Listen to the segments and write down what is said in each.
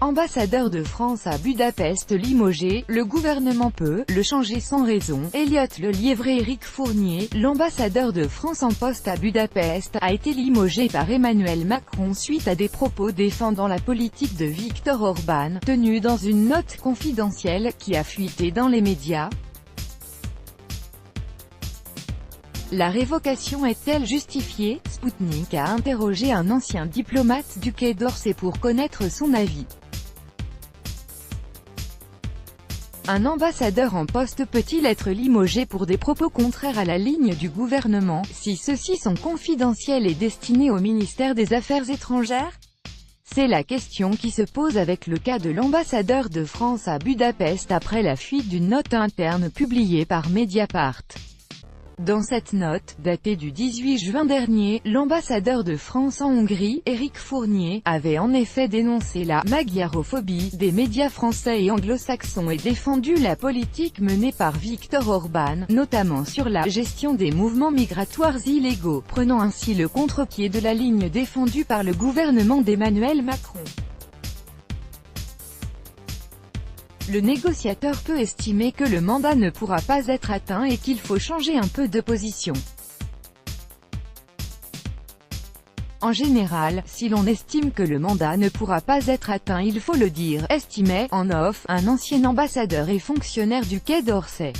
Ambassadeur de France à Budapest limogé, le gouvernement peut le changer sans raison. Elliot Le Lièvre et Éric Fournier, l'ambassadeur de France en poste à Budapest, a été limogé par Emmanuel Macron suite à des propos défendant la politique de Viktor Orban, tenus dans une note confidentielle, qui a fuité dans les médias. La révocation est-elle justifiée? Sputnik a interrogé un ancien diplomate du Quai d'Orsay pour connaître son avis. Un ambassadeur en poste peut-il être limogé pour des propos contraires à la ligne du gouvernement, si ceux-ci sont confidentiels et destinés au ministère des Affaires étrangères? C'est la question qui se pose avec le cas de l'ambassadeur de France à Budapest après la fuite d'une note interne publiée par Mediapart. Dans cette note, datée du 18 juin dernier, l'ambassadeur de France en Hongrie, Éric Fournier, avait en effet dénoncé la « magyarophobie » des médias français et anglo-saxons et défendu la politique menée par Viktor Orban, notamment sur la gestion des mouvements migratoires illégaux, prenant ainsi le contre-pied de la ligne défendue par le gouvernement d'Emmanuel Macron. Le négociateur peut estimer que le mandat ne pourra pas être atteint et qu'il faut changer un peu de position. En général, si l'on estime que le mandat ne pourra pas être atteint, il faut le dire, estimait, en off, un ancien ambassadeur et fonctionnaire du Quai d'Orsay.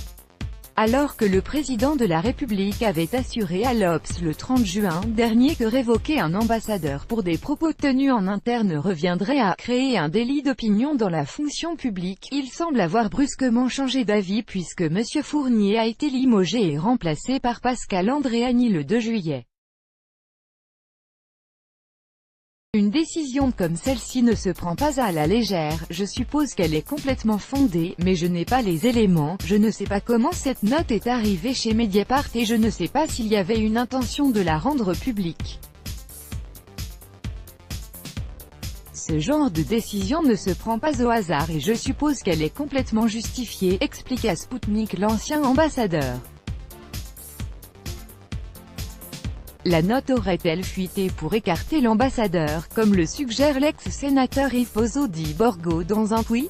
Alors que le président de la République avait assuré à l'Obs le 30 juin dernier que révoquer un ambassadeur pour des propos tenus en interne reviendrait à créer un délit d'opinion dans la fonction publique, il semble avoir brusquement changé d'avis puisque M. Fournier a été limogé et remplacé par Pascal Andréani le 2 juillet. Une décision comme celle-ci ne se prend pas à la légère, je suppose qu'elle est complètement fondée, mais je n'ai pas les éléments, je ne sais pas comment cette note est arrivée chez Mediapart et je ne sais pas s'il y avait une intention de la rendre publique. Ce genre de décision ne se prend pas au hasard et je suppose qu'elle est complètement justifiée, explique à Sputnik l'ancien ambassadeur. La note aurait-elle fuité pour écarter l'ambassadeur, comme le suggère l'ex-sénateur Yves Pozzo-di-Borgo dans un tweet?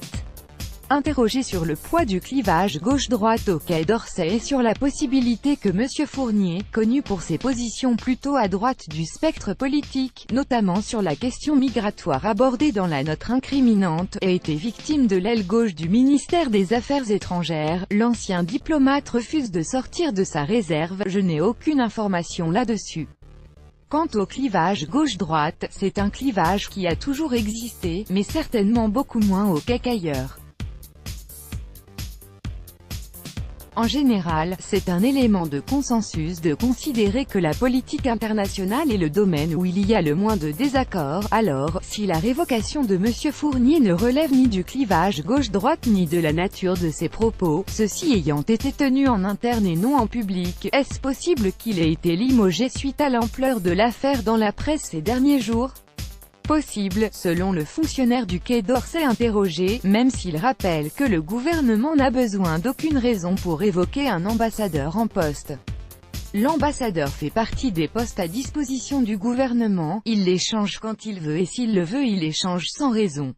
Interrogé sur le poids du clivage gauche-droite au Quai d'Orsay et sur la possibilité que M. Fournier, connu pour ses positions plutôt à droite du spectre politique, notamment sur la question migratoire abordée dans la note incriminante, ait été victime de l'aile gauche du ministère des Affaires étrangères, l'ancien diplomate refuse de sortir de sa réserve, je n'ai aucune information là-dessus. Quant au clivage gauche-droite, c'est un clivage qui a toujours existé, mais certainement beaucoup moins au Quai qu'ailleurs. En général, c'est un élément de consensus de considérer que la politique internationale est le domaine où il y a le moins de désaccords. Alors, si la révocation de M. Fournier ne relève ni du clivage gauche-droite ni de la nature de ses propos, ceux-ci ayant été tenus en interne et non en public, est-ce possible qu'il ait été limogé suite à l'ampleur de l'affaire dans la presse ces derniers jours? Possible, selon le fonctionnaire du Quai d'Orsay interrogé, même s'il rappelle que le gouvernement n'a besoin d'aucune raison pour révoquer un ambassadeur en poste. L'ambassadeur fait partie des postes à disposition du gouvernement, il les change quand il veut et s'il le veut il les change sans raison.